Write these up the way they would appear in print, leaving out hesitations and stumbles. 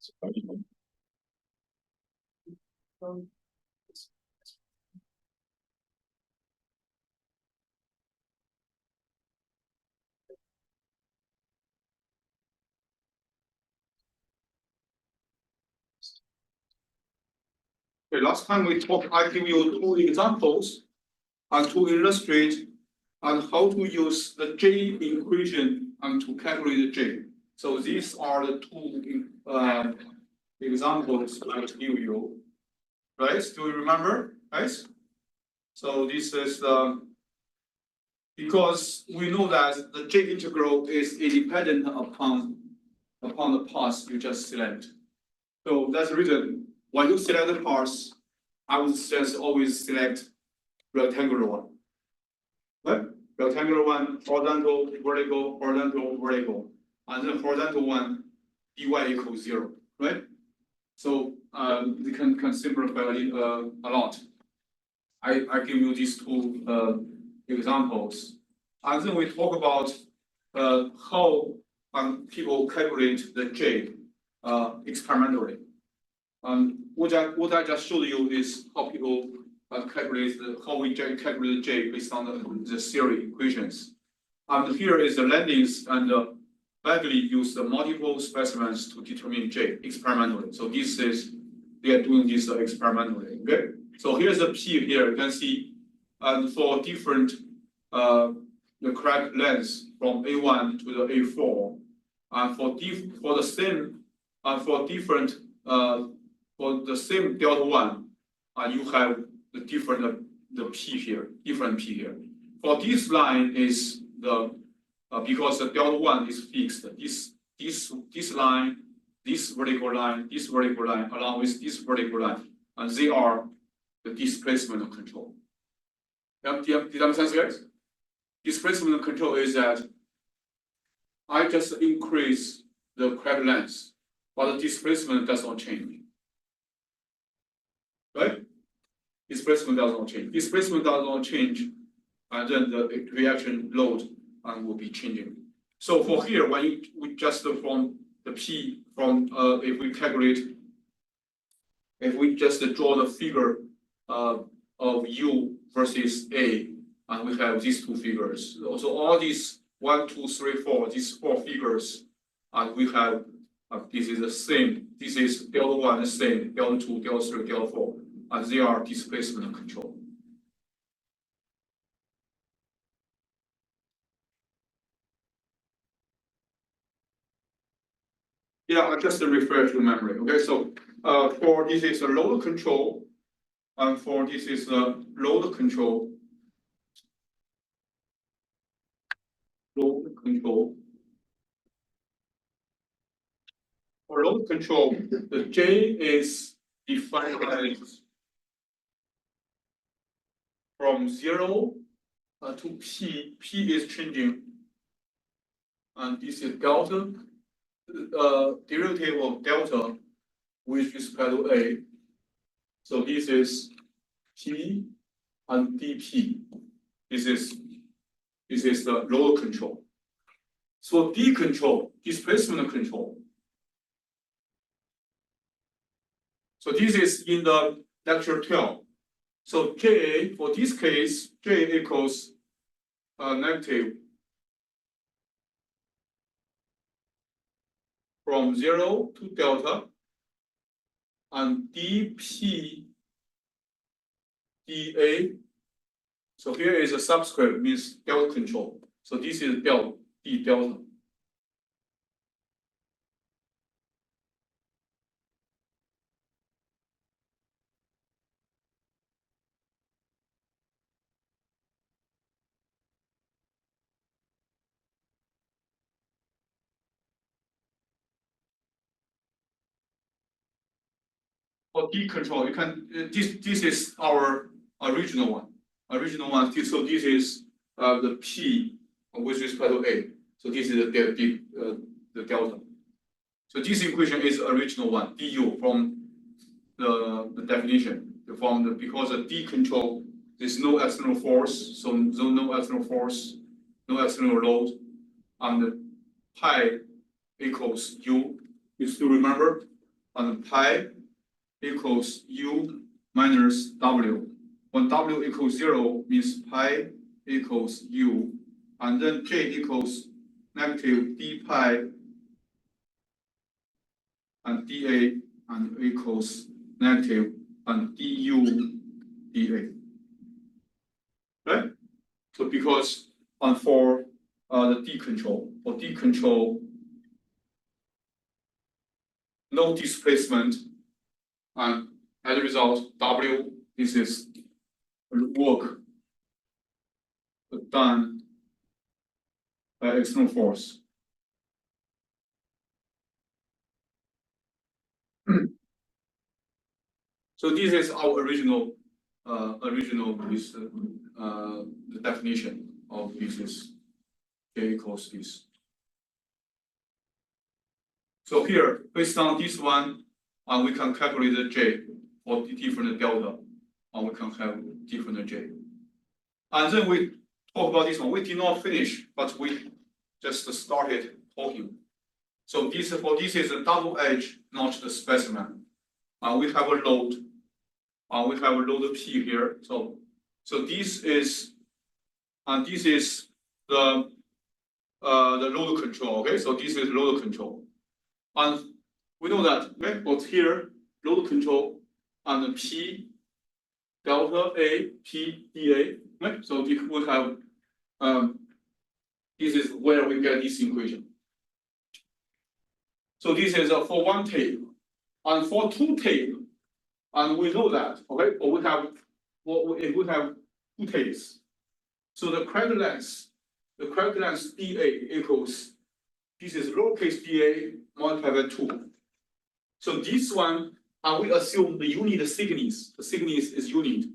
Okay, last time we talked, I give you two examples and to illustrate and how to use the J equation and to calculate the J. So these are the two examples I give you, right? Do you remember, guys? So this is because we know that the J integral is independent upon the path you just select. So that's the reason when you select the path, I would just always select rectangular one. Right? Rectangular one, horizontal, vertical, horizontal, vertical. And then horizontal one, dy equals 0, right? So you can simplify a lot. I give you these two examples. And then we talk about how people calculate the J experimentally. What I just showed you is how people calculate how we calculate the J based on the theory equations. And here is the Landis and Bagley use the multiple specimens to determine J experimentally. So this is they are doing this experimentally. Okay. So here's the P here. You can see, and for different the crack lengths from A1 to the A4, and for the same delta one, you have the different the P here, different P here. For this line is the because the delta one is fixed. This line, this vertical line, along with this vertical line, and they are the displacement control. Did that make sense, guys? Displacement control is that I just increase the crack length, but the displacement does not change. Right? Displacement does not change. Displacement does not change, and then the reaction load will be changing. So for here, when we just from the P from if we just draw the figure of U versus A, and we have these two figures. So all these 1, 2, 3, 4, these 4 figures, and we have this is the same. This is delta 1 the same, delta 2, delta 3, delta 4, and they are displacement control. Yeah, I just refer to memory. Okay, so for this is a load control, and for this is a load control. Load control. For load control, the J is defined as from 0 to P. P is changing, and this is delta. Derivative of delta with respect to A. So this is P and dP. This is the load control. So D control, displacement control. So this is in the lecture 12. So J for this case, J equals negative from 0 to delta, and dP dA. So here is a subscript, means delta control. So this is delta d delta. For D control, you can this is our original one. So this is the P with respect to A. So this is the delta. So this equation is original one, du from the definition. Because the D control, there's no external force, so no external force, no external load, and pi equals U. You still remember? and pi equals u minus w. When w equals 0 means pi equals u, and then j equals negative d pi and dA and equals negative and du dA. Right? So because for the D control, no displacement, and as a result, W, this is work done by external force. So this is our original the definition of this is J equals this. So here, based on this one, we can calculate the J for the different delta, and we can have different J. And then we talk about this one. We did not finish, but we just started talking. So this is a double edge notched specimen. We have a load. We have a load P here. So this is the load control. Okay, so this is load control. And we know that, okay, but here, load control and P delta A P dA, right? So we have, this is where we get this equation. So this is for one tape, and for two tape, and we know that, okay, or if we have two tapes, so the crack length dA equals, this is lowercase dA multiplied by 2. So this one, we assume the unit thickness. The thickness is unit.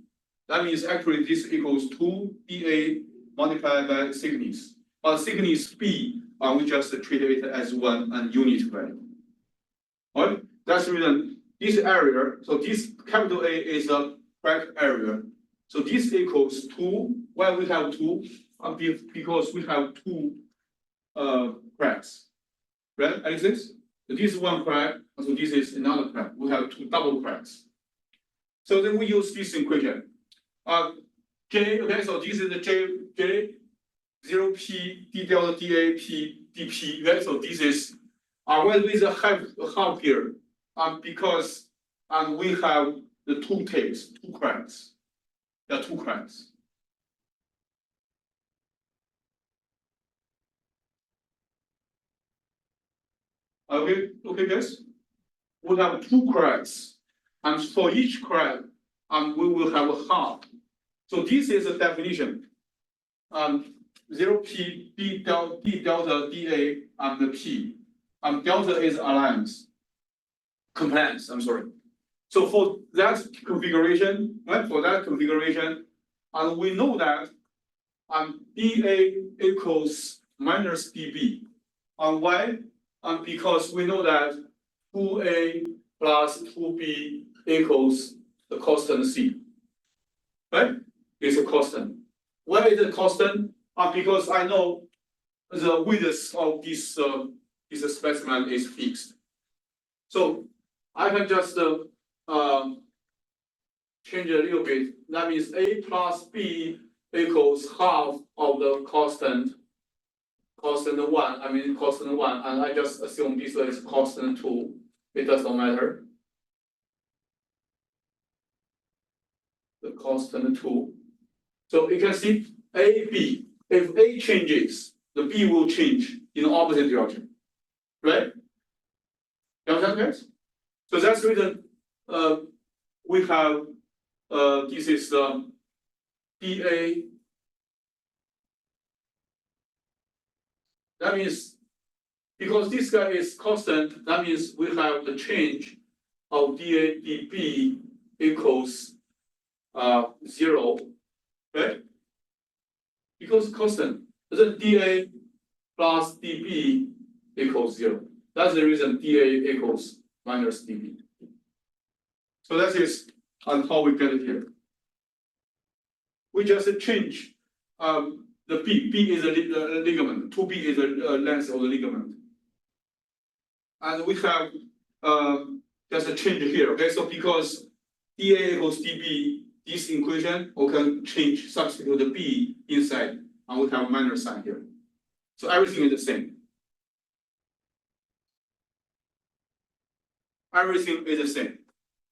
That means actually this equals 2 dA multiplied by thickness. But thickness B, we just treat it as one and unit value. Alright, that's the reason this area. So this capital A is a crack area. So this equals 2. Why we have 2? Because we have two cracks. Right, Alexis? So this is one crack, so this is another crack. We have two double cracks. So then we use this equation. J, okay, so this is the J 0P d delta dA P dP, right? So this is why with a half here? Because we have the two tapes, two cracks. There are two cracks. Okay, guys. We have two cracks, and for each crack, we will have a half. So this is a definition. 0P d delta dA and the P. Delta is alliance. Compliance, I'm sorry. So for that configuration, right? For that configuration, and we know that dA equals minus dB. Why? Because we know that 2A plus 2B equals the constant C. Right? It's a constant. Why is it constant? Because I know the width of this specimen is fixed. So I can just change a little bit. That means A plus B equals half of the constant 1, and I just assume this is constant 2. It doesn't matter. The constant 2. So you can see A, B. If A changes, the B will change in the opposite direction. Right? You understand, guys? So that's the reason we have this is dA. That means because this guy is constant, that means we have the change of dA dB equals 0, right? Because constant, then dA plus dB equals 0. That's the reason dA equals minus dB. So that is how we get it here. We just change the B is a ligament, 2B is the length of the ligament. And we have just a change here, okay? So because dA equals dB, this equation we can change, substitute the B inside, and we have a minus sign here. So everything is the same. Everything is the same.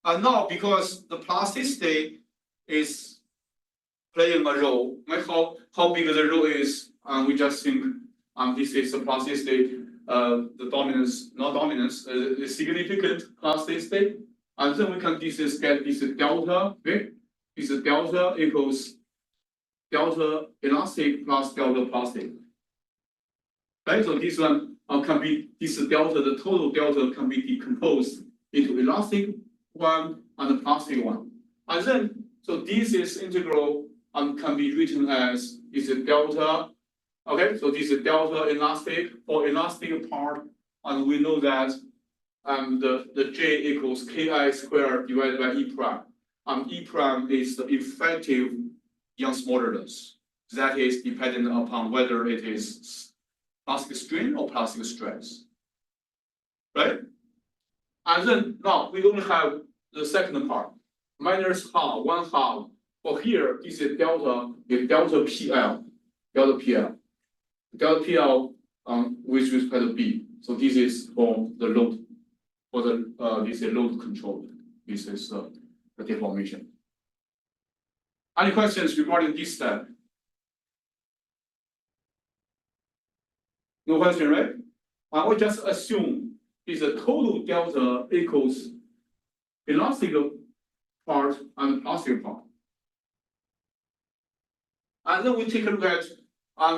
And now because the plasticity is playing a role, like how big the role is, we just think this is the plasticity, the dominance, not dominance, the significant plasticity. And then we can get this delta, okay? This delta equals delta elastic plus delta plastic. Right? So this one can be this delta, the total delta can be decomposed into elastic one and plastic one. And then so this is integral can be written as is a delta. Okay, so this is delta elastic for elastic part, and we know that the J equals Ki squared divided by E prime. E prime is the effective Young's modulus. That is dependent upon whether it is plastic strain or plastic stress. Right? And then now we only have the second part, minus half, 1/2. For here, this is delta PL, delta PL. Delta PL with respect to B. So this is for the load, for the this is load control. This is the deformation. Any questions regarding this step? No question, right? I will just assume is the total delta equals elastic part and plastic part. And then we take a look at,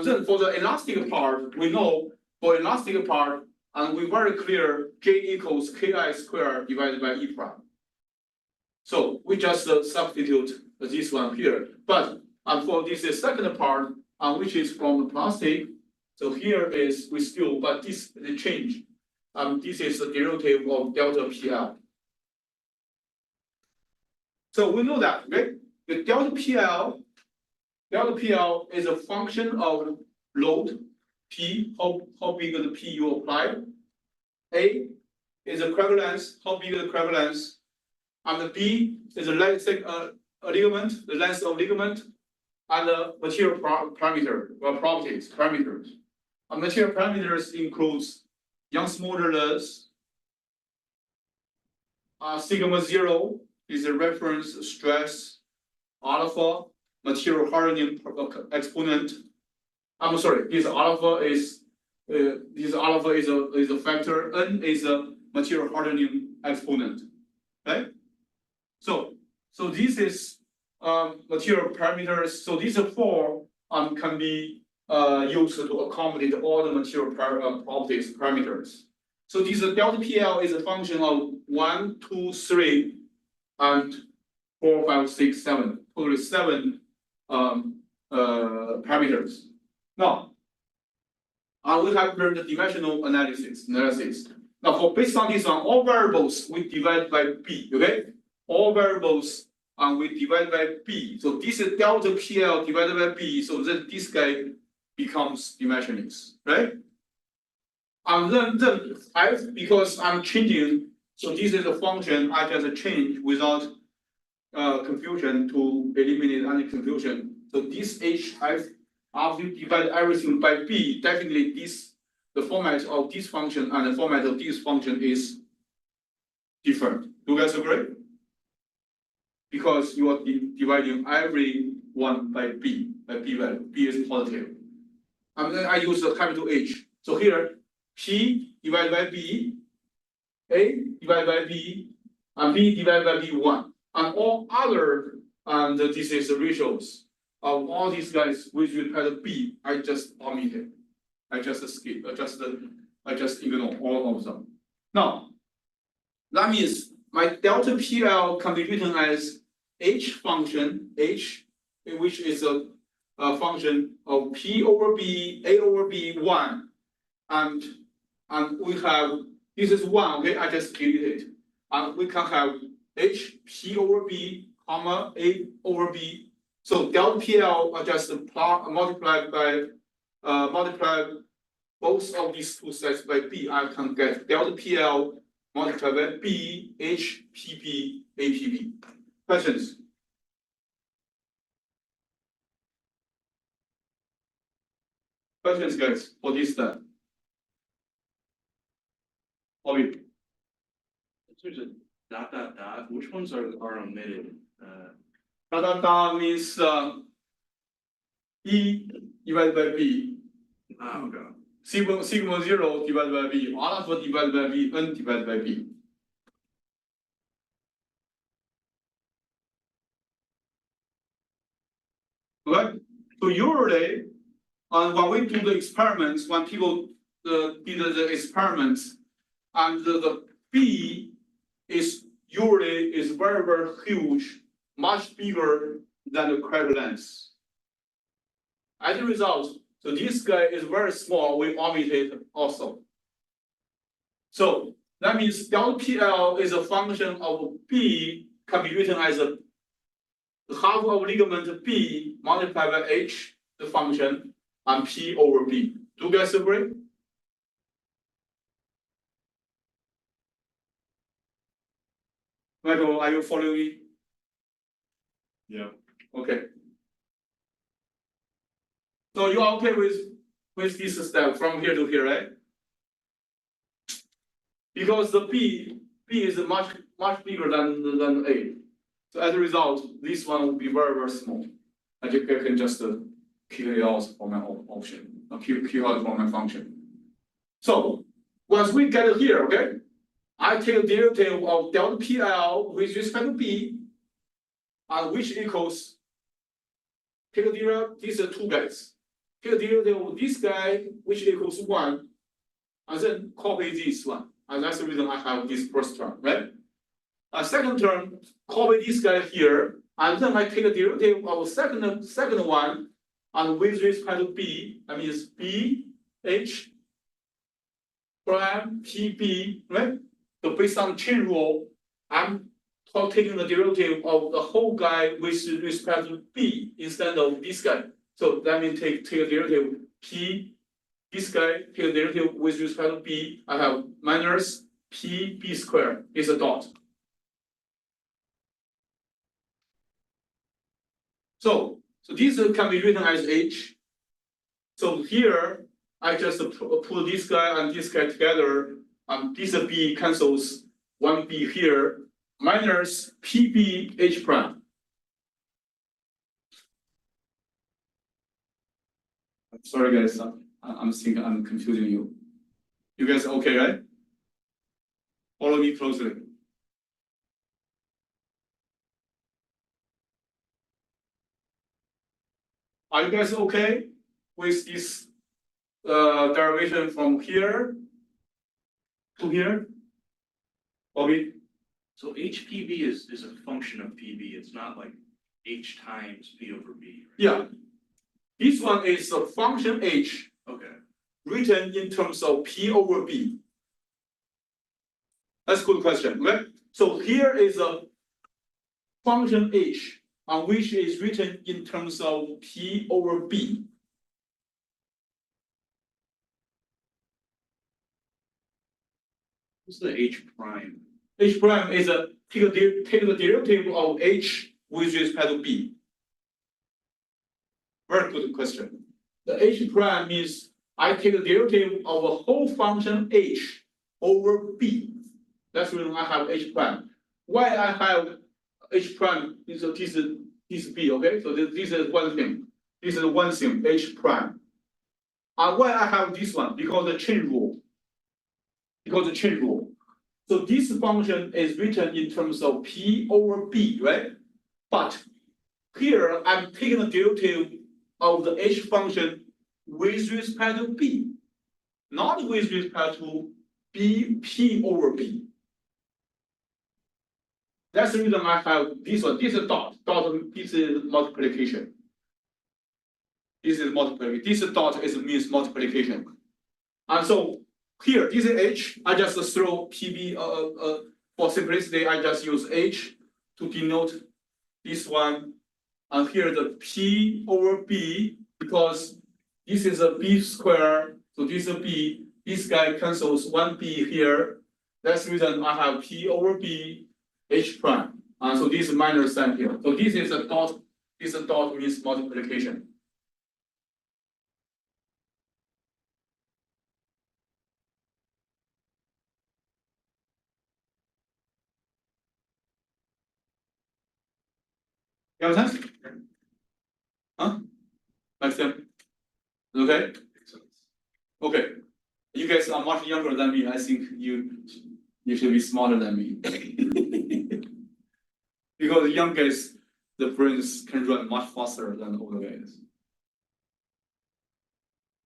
then for the elastic part, we know for elastic part, and we very clear J equals Ki squared divided by E prime. So we just substitute this one here. But for this second part, which is from the plastic, so here is we still, but this the change. This is the derivative of delta PL. So we know that, right? The delta PL is a function of load P, how big is the P you apply. A is the crack length, how big is the crack length. And the B is the length ligament, the length of ligament, and the material parameters. And material parameters includes Young's modulus, sigma 0 is a reference stress, alpha, material hardening exponent. I'm sorry, this alpha is a factor, N is a material hardening exponent, right? So this is material parameters. So these four can be used to accommodate all the material properties parameters. So this delta PL is a function of 1, 2, 3, and 4, 5, 6, 7. Totally 7 parameters. Now, we have learned the dimensional analysis. Now, based on this one, all variables we divide by B. Okay, all variables we divide by B. So this is delta PL divided by B. So then this guy becomes dimensionless, right? And then because I'm changing, so this is a function I just change without confusion to eliminate any confusion. So this H after you divide everything by B, definitely the format of this function and the format of this function is different. Do you guys agree? Because you are dividing every one by B value. B is positive. And then I use the capital H. So here, P divided by B, A divided by B, and B divided by B1. And all other, and this is the ratios of all these guys with respect to B, I just omitted. I just skip, I just ignore all of them. Now, that means my delta PL can be written as H function, H, which is a function of P over B, A over B, 1. And we have, this is 1, okay, I just delete it. And we can have H, P over B, comma, A over B. So delta PL are just multiplied by, multiply both of these two sets by B. I can get delta PL multiplied by B, H, PB, APB. Questions? Questions, guys, for this step? Bobby? There's a ... which ones are omitted? Da means E divided by B. Okay. Sigma 0 divided by B, alpha divided by B, N divided by B. Okay, so usually, when we do the experiments, when people did the experiments, and the B is usually very, very huge, much bigger than the crater length. As a result, so this guy is very small, we omit it also. So that means delta PL is a function of B, can be written as a half of ligament B multiplied by H, the function, and P over B. Do you guys agree? Michael, are you following me? Yeah. Okay. So you are okay with this step from here to here, right? Because the B is much bigger than A. So as a result, this one will be very, very small. I can just kick it out for my option, kick out for my function. So once we get here, okay, I take the derivative of delta PL with respect to B, and which equals, take the derivative, these are two guys. Take the derivative of this guy, which equals 1, and then copy this one. And that's the reason I have this first term, right? Second term, copy this guy here, and then I take the derivative of second one, and with respect to B, that means B, H, prime, PB, right? So based on chain rule, I'm taking the derivative of the whole guy with respect to B instead of this guy. So that means take a derivative P, this guy, take a derivative with respect to B, I have minus PB squared is a dot. So this can be written as H. So here, I just put this guy and this guy together, and this B cancels one B here, minus PB H prime. Sorry guys, I'm thinking I'm confusing you. You guys okay, right? Follow me closely. Are you guys okay with this derivation from here to here? Bobby? So HPB is a function of PB. It's not like H times P over B. Right? Yeah. This one is a function H. Okay. Written in terms of P over B. That's a good question, right? So here is a function H, which is written in terms of P over B. What's the H prime? H prime is take the derivative of H with respect to B. Very good question. The H prime means I take the derivative of a whole function H over B. That's the reason I have H prime. Why I have H prime is this B, okay? So this is one thing. This is one thing, H prime. Why I have this one? Because the chain rule. So this function is written in terms of P over B, right? But here I'm taking the derivative of the H function with respect to B, not with respect to P over B. That's the reason I have this one. This is dot. This is multiplication. This is multiplication. This dot means multiplication. And so here, this is H. I just throw PB. For simplicity, I just use H to denote this one. And here the P over B, because this is a B square. So this is a B. This guy cancels one B here. That's the reason I have P over B H prime. So this is minus sign here. So this is a dot. This dot means multiplication. You understand? Huh? Maxim? Okay? Okay. You guys are much younger than me. I think you should be smarter than me. Because the young guys, the brains can run much faster than the older guys.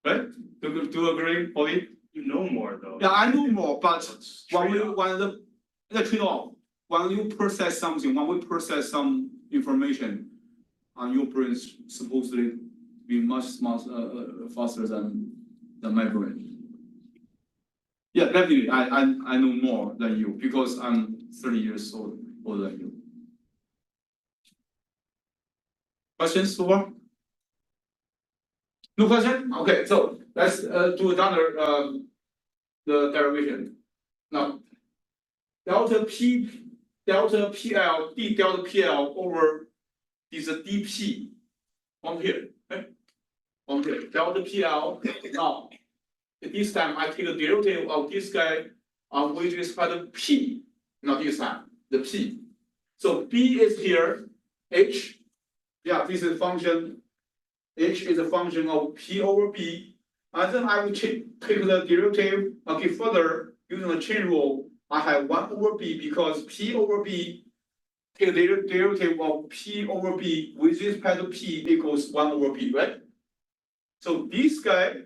Right? Do you agree, Bobby? You know more though. Yeah, I know more, but It's when trade-off. the trade-off, when you process something, when we process some information, your brain's supposedly be much faster than my brain. Yeah, definitely. I know more than you because I'm 30 years older than you. Questions so far? No question? Okay, so let's do another the derivation. Now, delta PL d delta PL over is a dp from here, okay? From here, delta PL. Now, this time I take the derivative of this guy with respect to p. Not this time, the p. So b is here, h. Yeah, this is function. H is a function of p over b, and then I will take the derivative. Okay, further using the chain rule, I have 1 over b because p over b. Take the derivative of p over b with respect to p equals 1 over b, right? So this guy,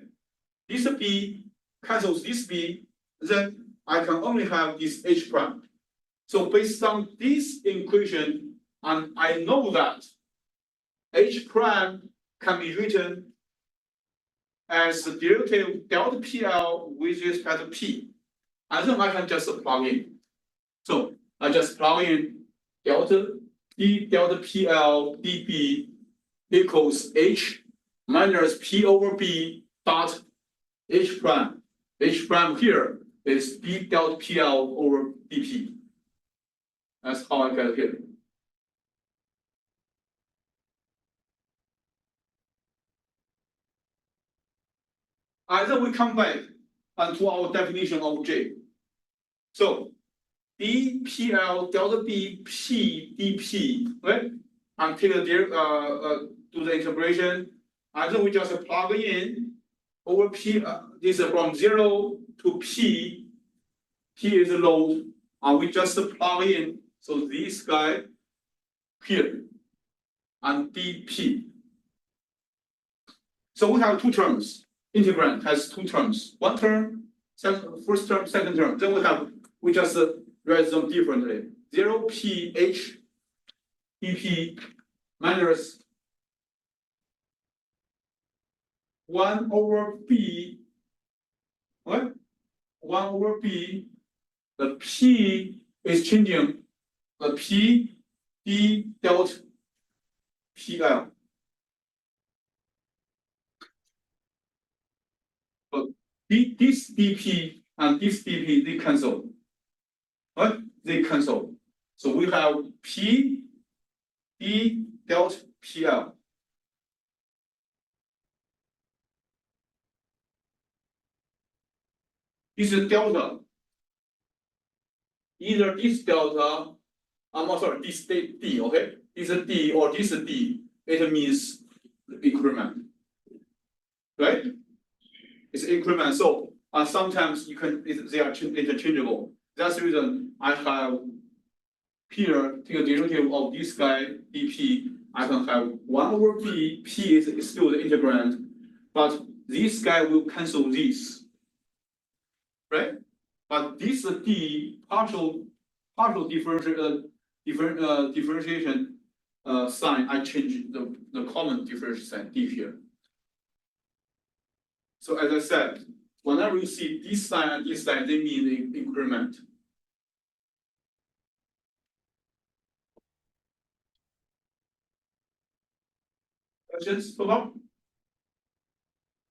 this b cancels this b, then I can only have this h prime. So based on this equation, and I know that h prime can be written as the derivative delta PL with respect to p, and then I can just plug in. So I just plug in delta PL dB equals h minus p over b dot h prime. H prime here is d delta PL over dp. That's how I get here. And then we come back to our definition of J. So dPL delta B P dP, right? Until do the integration, and then we just plug in over P. This is from 0 to P. P is low, and we just plug in. So this guy here and dP. So we have two terms. Integrand has two terms. One term, first term, second term. Then we just write them differently. 0ph dp minus 1 over b. What? 1 over b. The p is changing. The p d delta pl. This dp and this dp they cancel. What? They cancel. So we have p d delta pl. This is delta. Either this delta, I'm sorry, this d, okay? This is d or this is d. It means increment, right? It's increment. So sometimes you can they are interchangeable. That's the reason I have here take a derivative of this guy dp. I can have 1 over b. P is still the integrand, but this guy will cancel this, right? But this d partial differentiation sign, I change the common differentiation sign d here. So as I said, whenever you see this sign and this sign, they mean increment. Questions so far?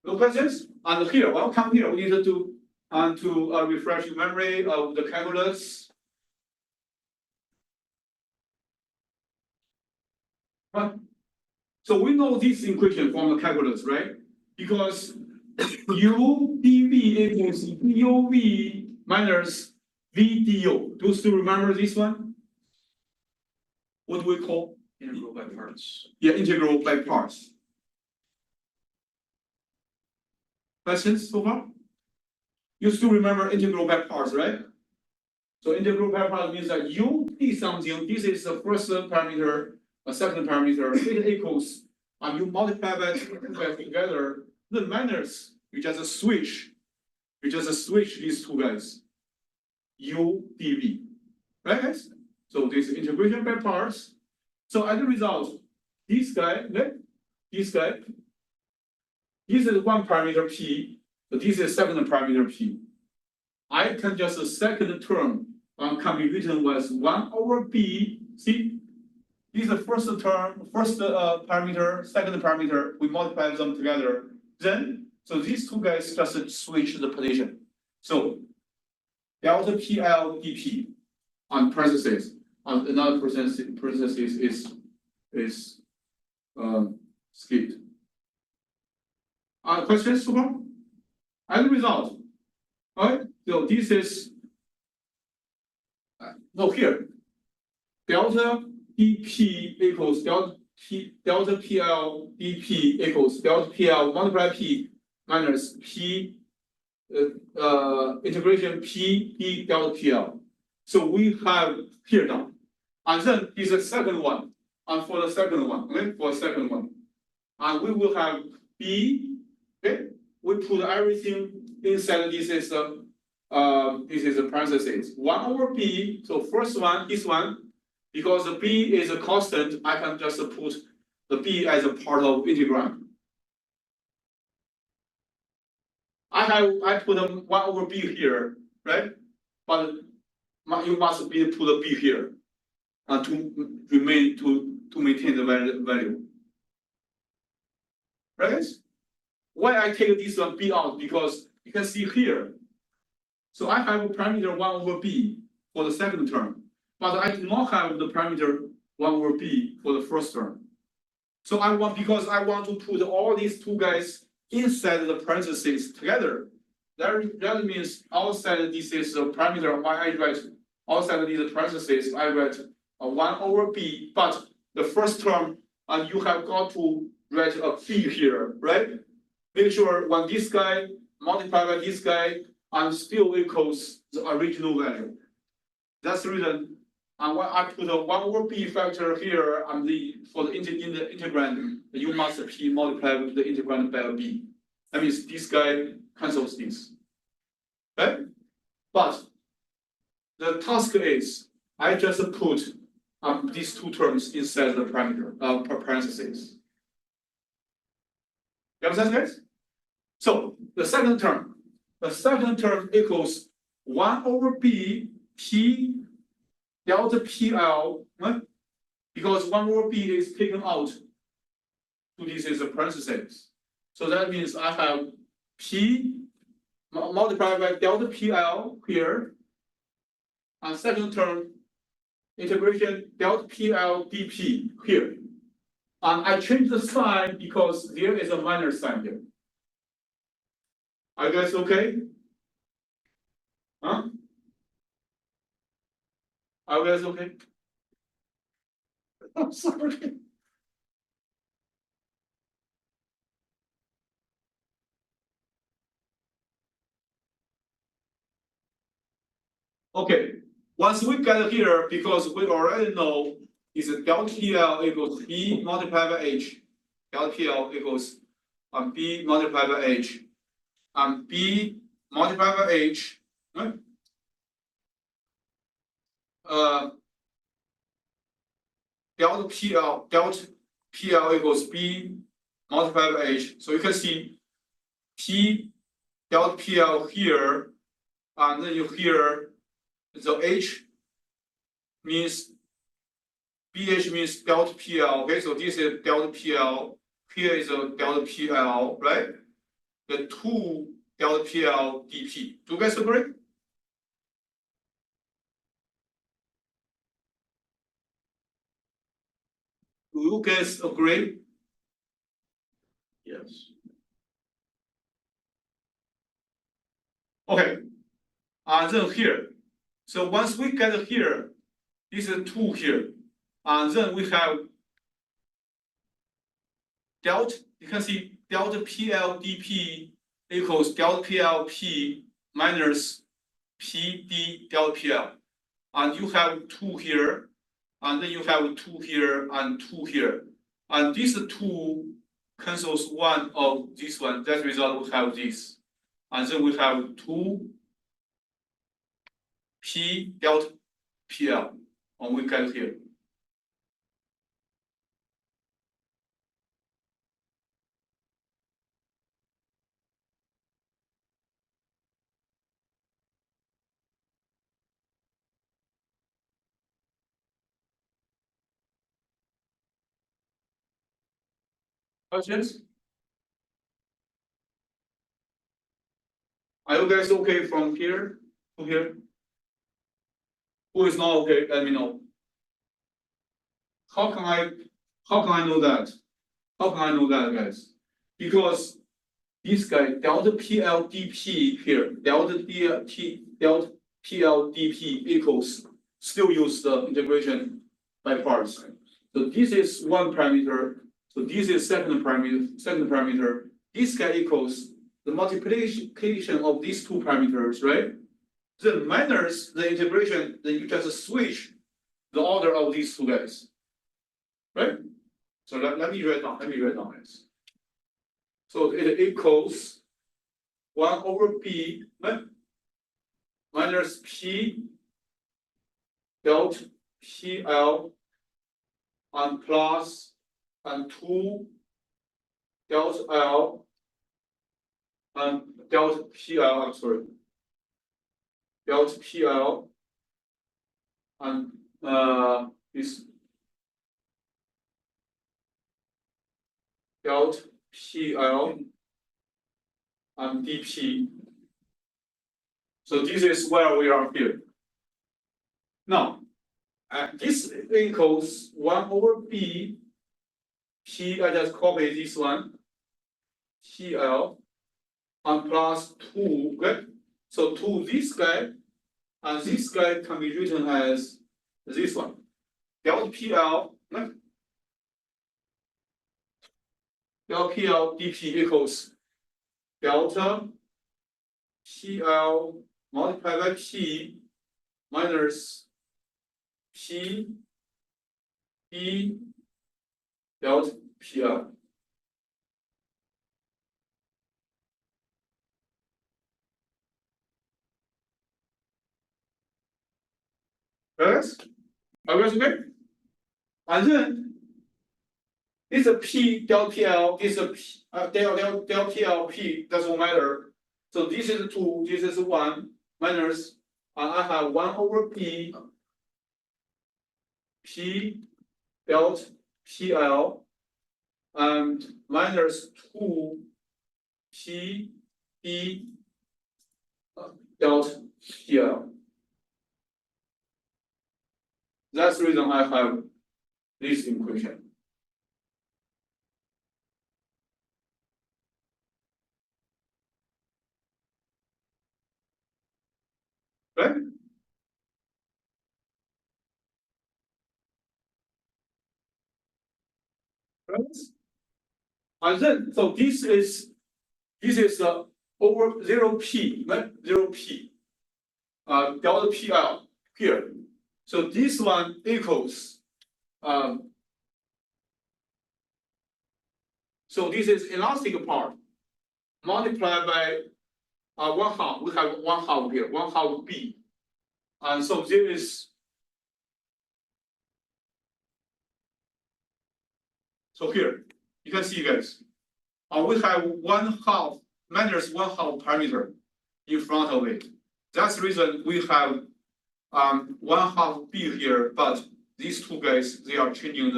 No questions? And here, welcome here. We need to do And to refresh your memory of the calculus. Right. So we know this equation from the calculus, right? Because u dv equals duv minus v du. Do you still remember this one? What do we call? Integral by parts. Yeah, integral by parts. Questions so far? You still remember integral by parts, right? So integral by parts means that you p something, this is the first parameter, a second parameter, it equals, and you multiply by together, the minus, you just switch these two guys. U dv, right guys? So this integration by parts. So as a result, this guy, right? This guy, this is one parameter p, so this is second parameter p. I can just second term can be written as 1 over b. See, this is the first term, first parameter, second parameter. We multiply them together. Then, so these two guys just switch the position. So delta PL dp on parentheses on another parentheses is skipped. Questions so far? As a result, right? So this is no here. Delta dp equals delta PL dp equals delta PL multiply p minus p integration p d delta PL. So we have here now. And then is the second one. And for the second one, okay, for the second one. And we will have b, okay? We put everything inside this is a parenthesis. 1 over b, so first one, this one, because the b is a constant, I can just put the b as a part of integram. I put 1 over b here, right? But you must be put a b here to maintain the value. Right guys? Why I take this one b out? Because you can see here. So I have a parameter 1 over b for the second term, but I do not have the parameter 1 over b for the first term. So because I want to put all these two guys inside the parentheses together. That means outside this is a parameter why I write outside of these parentheses I write 1 over b, but the first term you have got to write a b here, right? Make sure when this guy multiplied by this guy and still equals the original value. That's the reason. And when I put a 1 over b factor here and for the integrand, you must p multiply with the integrand by a b. That means this guy cancels this. Right? But the task is I just put these two terms inside the parameter parentheses. You understand, guys? So the second term equals 1 over b p delta PL, right? Because 1 over b is taken out. So this is a parentheses. So that means I have p multiplied by delta PL here. And second term, integration delta PL dp here. And I change the sign because there is a minus sign here. Are you guys okay? Huh? Are you guys okay? I'm sorry. Okay, once we get here, because we already know is delta PL equals B multiplied by H. Delta PL equals B multiplied by H. And B multiplied by H, right? Delta PL equals B multiplied by H. So you can see P delta PL here, and then you here the H means BH means delta PL. Okay, so this is delta PL. Here is a delta PL, right? The two delta PL dP. Do you guys agree? Do you guys agree? Yes. Okay. And then here. So once we get here, this is 2 here. And then we have delta, you can see delta PL dP equals delta PL P minus PD delta PL. And you have 2 here, and then you have 2 here and 2 here. And these 2 cancels one of this one. That result we have this. And then we have 2 P delta PL. And we get here. Questions? Are you guys okay from here to here? Who is not okay? Let me know. How can I know that? How can I know that, guys? Because this guy delta PL dP here, delta PL dP equals still use the integration by parts. So this is one parameter. So this is second parameter. This guy equals the multiplication of these 2 parameters, right? Then minus the integration, then you just switch the order of these 2 guys. Right? So let me write down. Guys. So it equals 1 over B minus P delta PL and plus and 2 delta L and delta PL, I'm sorry. Delta PL and this delta PL and dP. So this is where we are here. Now, this equals 1 over B P, I just copy this one, PL and plus 2, right? So 2 this guy, and this guy can be written as this one. Delta PL, right? Delta PL dP equals delta PL multiplied by P minus P D delta PL. Yes? Are you guys okay? And then this is a P delta PL, this is a P, delta PL P, doesn't matter. So this is 2, this is 1, minus, I have 1 over P delta PL and minus 2 P D delta PL. That's the reason I have this equation. Right? Right? And then, so this is over 0p, right? 0p, delta PL here. So this one equals, so this is elastic part multiplied by 1/2. We have 1/2 here, 1/2 B. And so there is, so here, you can see guys, we have 1/2 minus 1/2 parameter in front of it. That's the reason we have 1/2 B here, but these 2 guys, they are changing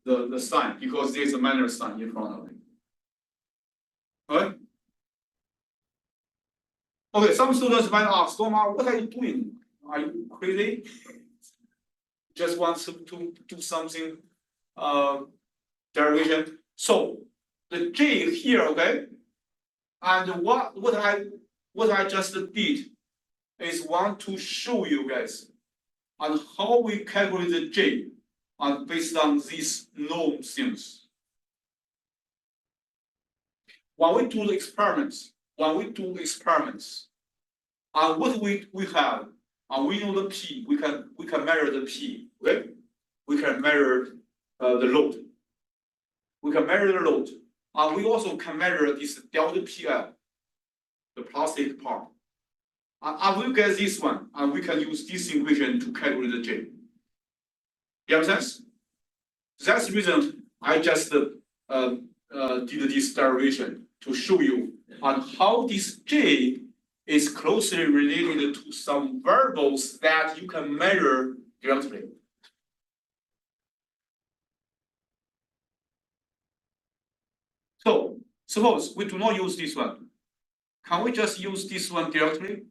the sign because there's a minus sign in front of it. All right? Okay, some students might ask, Toma, what are you doing? Are you crazy? Just want to do something, derivation. So the J here, okay? And what I just did is want to show you guys on how we calculate the J and based on these known things. When we do the experiments, and what we have, and we know the P, we can measure the P, okay? We can measure the load. We can measure the load, and we also can measure this delta PL, the plastic part. And we get this one, and we can use this equation to calculate the J. You have sense? That's the reason I just did this derivation to show you on how this J is closely related to some variables that you can measure directly. So suppose we do not use this one. Can we just use this one directly?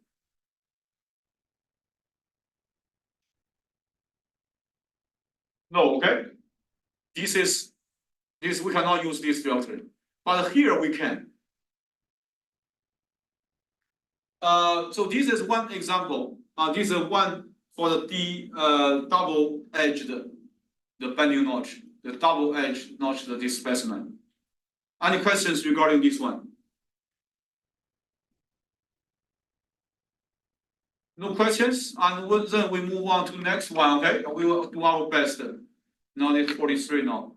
No, okay? This we cannot use this directly. But here we can. So this is one example. This is one for the double-edged, the bending notch, the double-edged notch, the displacement. Any questions regarding this one? No questions, and then we move on to the next one. Okay, we will do our best. Now it's 43 now.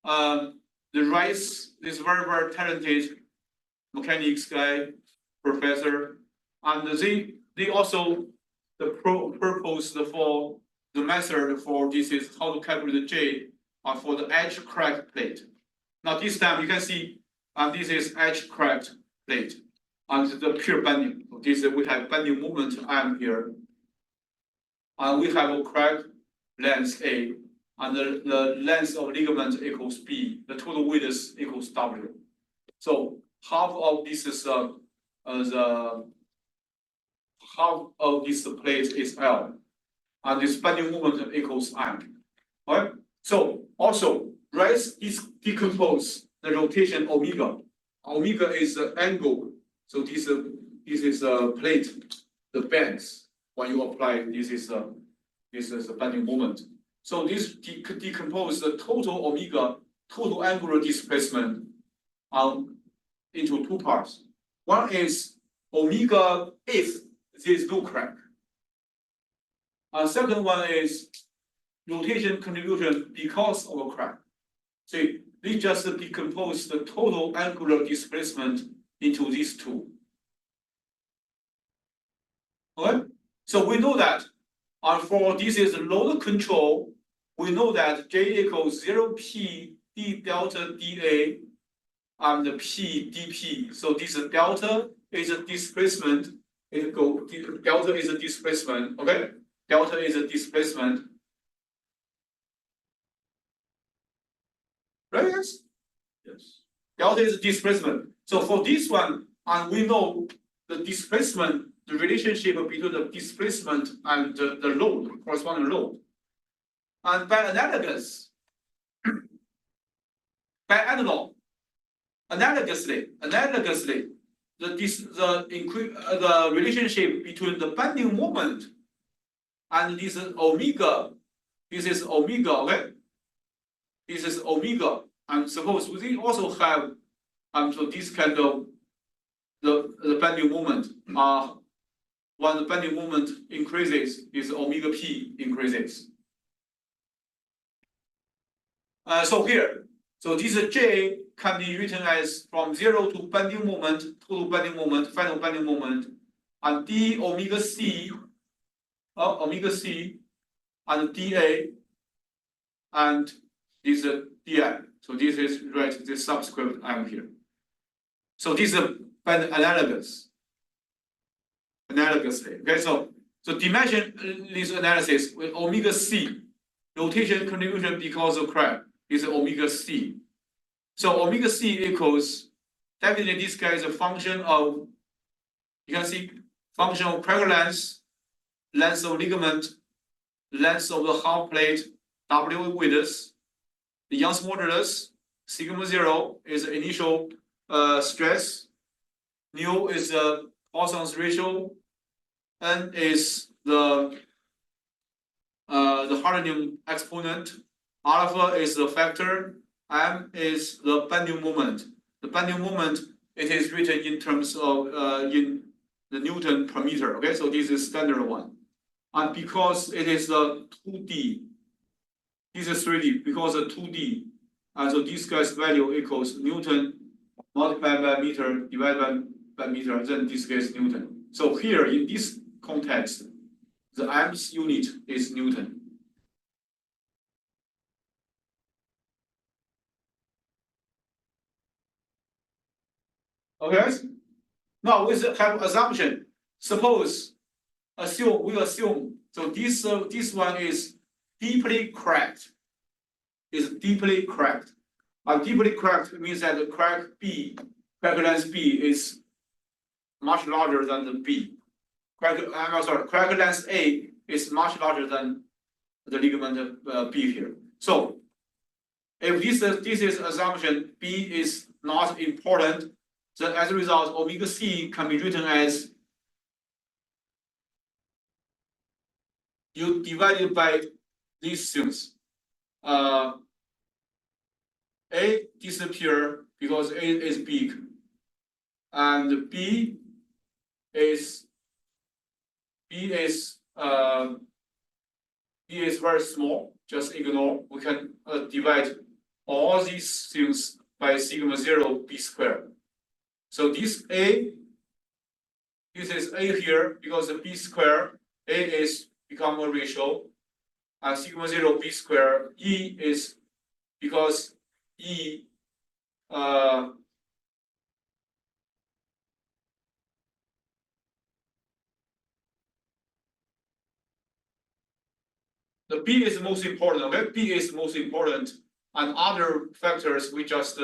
The Rice is very talented mechanics guy, professor, and they also the purpose for the method for this is how to calculate the J for the edge cracked plate. Now this time you can see this is edge cracked plate and the pure bending. This we have bending moment M here, and we have a crack length A, and the length of ligament equals B. The total width equals W. So half of this is the half of this plate is L, and this bending moment equals M. Right? So also let's decompose the rotation omega. Omega is the angle. So this is a plate, the bends when you apply this is a bending moment. So this decompose the total omega, total angular displacement into two parts. One is omega if there is no crack. And second one is rotation contribution because of a crack. So they just decompose the total angular displacement into these two. Okay? So we know that for this is load control, we know that J equals 0P d delta dA and P dP. So this delta is a displacement. Delta is a displacement. Okay? Delta is a displacement. Right? Yes. Yes. Delta is a displacement. So for this one, and we know the displacement, the relationship between the displacement and the load, corresponding load. And by analogously, the relationship between the bending moment and this omega, okay? This is omega, and suppose we also have so this kind of the bending moment. When the bending moment increases, is omega p increases. So here, so this J can be written as from 0 to bending moment, total bending moment, final bending moment, and d omega c, and dA, and this dI. So this is right, this subscript M here. So this is analogously. Okay, so dimension this analysis with omega c, rotation contribution because of crack is omega c. So omega c equals definitely this guy is a function of You can see function of crack length, length of ligament, length of the half plate, W width, the Young's modulus, sigma 0 is the initial stress, nu is the Poisson's ratio, n is the hardening exponent, alpha is the factor, m is the bending moment. The bending moment, it is written in terms of in the Newton per meter. Okay, so this is standard one. And because it is the 2D, this is 3D, because the 2D, and so this guy's value equals Newton multiplied by meter divided by meter, then this gets Newton. So here in this context, the amps unit is Newton. Okay. Now with the have assumption, suppose we assume so this one is deeply cracked. Is deeply cracked. And deeply cracked means that the crack length B is much larger than the B. Crack length A is much larger than the ligament B here. So if this is assumption B is not important, then as a result, omega C can be written as you divided by these things. A disappear because A is big, and B is very small. Just ignore. We can divide all these things by sigma 0 B squared. So this is A here because the B squared, A is become a ratio, and sigma 0 B squared, E is because E the B is most important, okay? B is most important, and other factors we just